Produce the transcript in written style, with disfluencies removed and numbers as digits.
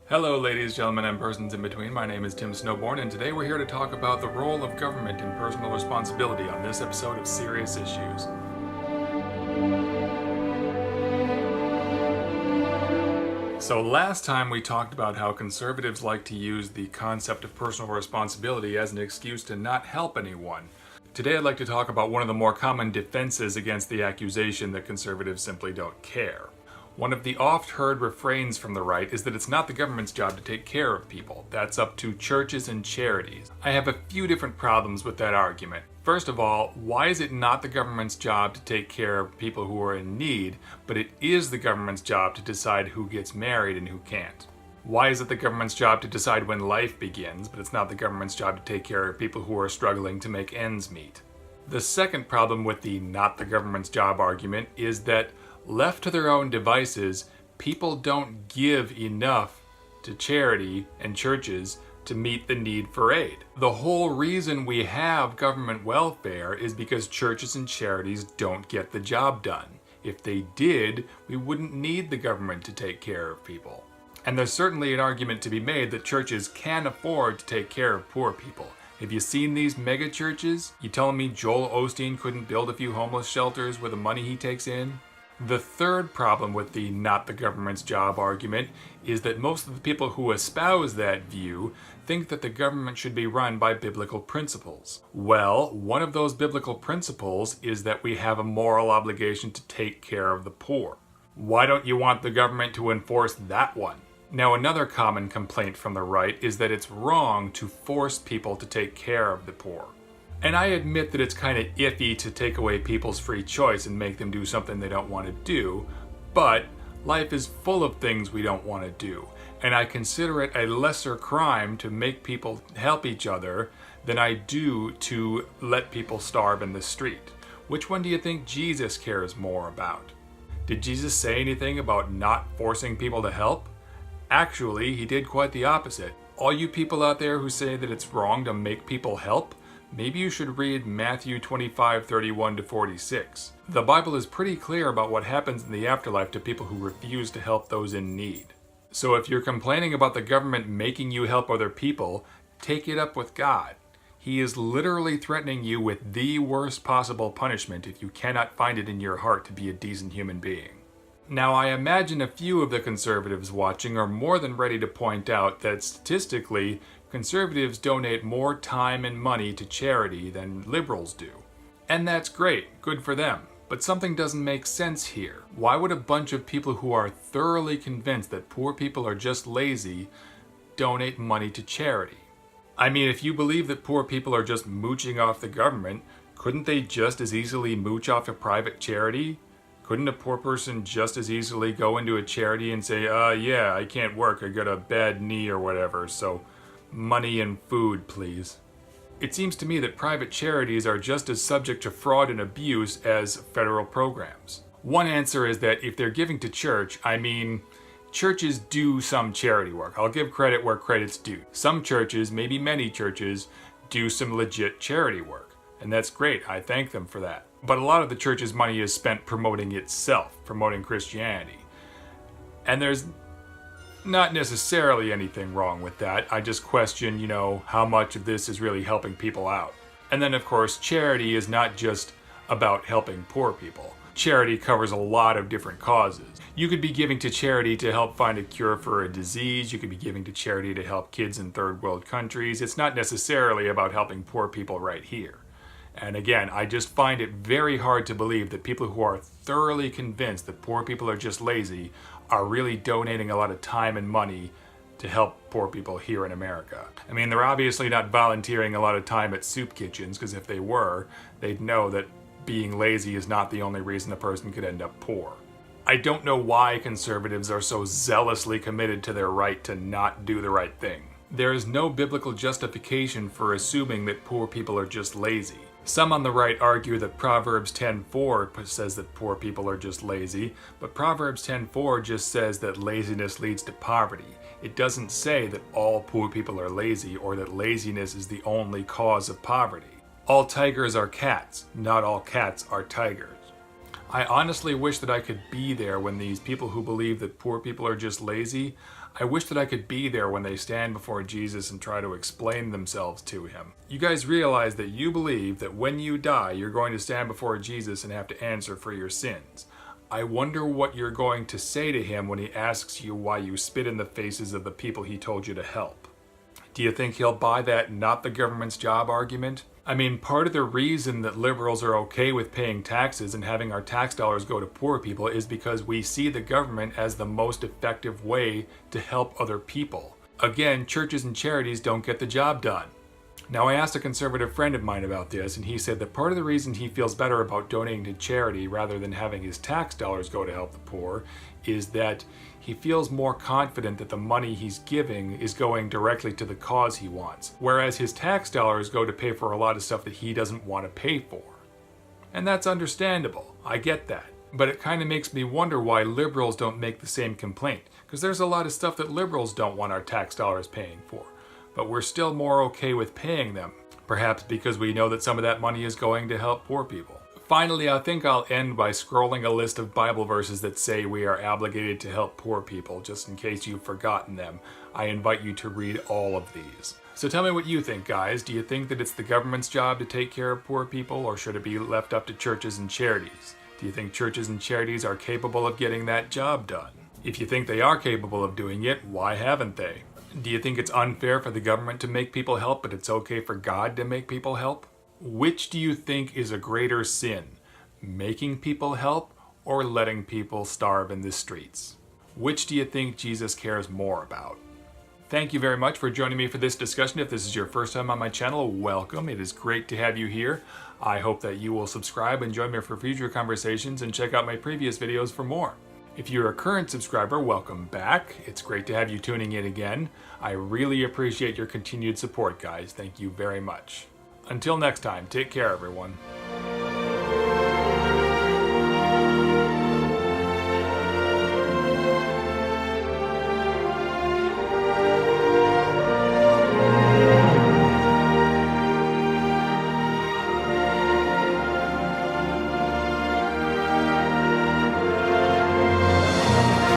Hello ladies, gentlemen, and persons in between. My name is Tim Snowborn, and today we're here to talk about the role of government in personal responsibility on this episode of Serious Issues. So last time we talked about how conservatives like to use the concept of personal responsibility as an excuse to not help anyone. Today I'd like to talk about one of the more common defenses against the accusation that conservatives simply don't care. One of the oft-heard refrains from the right is that it's not the government's job to take care of people. That's up to churches and charities. I have a few different problems with that argument. First of all, why is it not the government's job to take care of people who are in need, but it is the government's job to decide who gets married and who can't? Why is it the government's job to decide when life begins, but it's not the government's job to take care of people who are struggling to make ends meet? The second problem with the not the government's job argument is that left to their own devices, people don't give enough to charity and churches to meet the need for aid. The whole reason we have government welfare is because churches and charities don't get the job done. If they did, we wouldn't need the government to take care of people. And there's certainly an argument to be made that churches can afford to take care of poor people. Have you seen these mega churches? You telling me Joel Osteen couldn't build a few homeless shelters with the money he takes in? The third problem with the not the government's job argument is that most of the people who espouse that view think that the government should be run by biblical principles. Well, one of those biblical principles is that we have a moral obligation to take care of the poor. Why don't you want the government to enforce that one? Now, another common complaint from the right is that it's wrong to force people to take care of the poor. And I admit that it's kind of iffy to take away people's free choice and make them do something they don't want to do, but life is full of things we don't want to do, and I consider it a lesser crime to make people help each other than I do to let people starve in the street. Which one do you think Jesus cares more about? Did Jesus say anything about not forcing people to help? Actually, he did quite the opposite. All you people out there who say that it's wrong to make people help, maybe you should read Matthew 25:31-46. The Bible is pretty clear about what happens in the afterlife to people who refuse to help those in need. So if you're complaining about the government making you help other people, take it up with God. He is literally threatening you with the worst possible punishment if you cannot find it in your heart to be a decent human being. Now, I imagine a few of the conservatives watching are more than ready to point out that statistically, conservatives donate more time and money to charity than liberals do. And that's great, good for them. But something doesn't make sense here. Why would a bunch of people who are thoroughly convinced that poor people are just lazy donate money to charity? I mean, if you believe that poor people are just mooching off the government, couldn't they just as easily mooch off a private charity? Couldn't a poor person just as easily go into a charity and say, yeah, I can't work, I got a bad knee or whatever, so money and food, please. It seems to me that private charities are just as subject to fraud and abuse as federal programs. One answer is that if they're giving to church, I mean, churches do some charity work. I'll give credit where credit's due. Some churches, maybe many churches, do some legit charity work. And that's great, I thank them for that. But a lot of the church's money is spent promoting itself, promoting Christianity. And there's not necessarily anything wrong with that. I just question, how much of this is really helping people out. And then, of course, charity is not just about helping poor people. Charity covers a lot of different causes. You could be giving to charity to help find a cure for a disease. You could be giving to charity to help kids in third world countries. It's not necessarily about helping poor people right here. And again, I just find it very hard to believe that people who are thoroughly convinced that poor people are just lazy are really donating a lot of time and money to help poor people here in America. I mean, they're obviously not volunteering a lot of time at soup kitchens, because if they were, they'd know that being lazy is not the only reason a person could end up poor. I don't know why conservatives are so zealously committed to their right to not do the right thing. There is no biblical justification for assuming that poor people are just lazy. Some on the right argue that Proverbs 10:4 says that poor people are just lazy, but Proverbs 10:4 just says that laziness leads to poverty. It doesn't say that all poor people are lazy or that laziness is the only cause of poverty. All tigers are cats, not all cats are tigers. I honestly wish that I could be there when these people who believe that poor people are just lazy, I wish that I could be there when they stand before Jesus and try to explain themselves to him. You guys realize that you believe that when you die, you're going to stand before Jesus and have to answer for your sins. I wonder what you're going to say to him when he asks you why you spit in the faces of the people he told you to help. Do you think he'll buy that not the government's job argument? I mean, part of the reason that liberals are okay with paying taxes and having our tax dollars go to poor people is because we see the government as the most effective way to help other people. Again, churches and charities don't get the job done. Now, I asked a conservative friend of mine about this, and he said that part of the reason he feels better about donating to charity rather than having his tax dollars go to help the poor is that he feels more confident that the money he's giving is going directly to the cause he wants, whereas his tax dollars go to pay for a lot of stuff that he doesn't want to pay for. And that's understandable. I get that. But it kind of makes me wonder why liberals don't make the same complaint, because there's a lot of stuff that liberals don't want our tax dollars paying for. But we're still more okay with paying them, perhaps because we know that some of that money is going to help poor people. Finally, I think I'll end by scrolling a list of Bible verses that say we are obligated to help poor people, just in case you've forgotten them. I invite you to read all of these. So tell me what you think, guys. Do you think that it's the government's job to take care of poor people, or should it be left up to churches and charities? Do you think churches and charities are capable of getting that job done? If you think they are capable of doing it, why haven't they? Do you think it's unfair for the government to make people help, but it's okay for God to make people help? Which do you think is a greater sin? Making people help or letting people starve in the streets? Which do you think Jesus cares more about? Thank you very much for joining me for this discussion. If this is your first time on my channel, welcome. It is great to have you here. I hope that you will subscribe and join me for future conversations and check out my previous videos for more. If you're a current subscriber, welcome back. It's great to have you tuning in again. I really appreciate your continued support, guys. Thank you very much. Until next time, take care, everyone.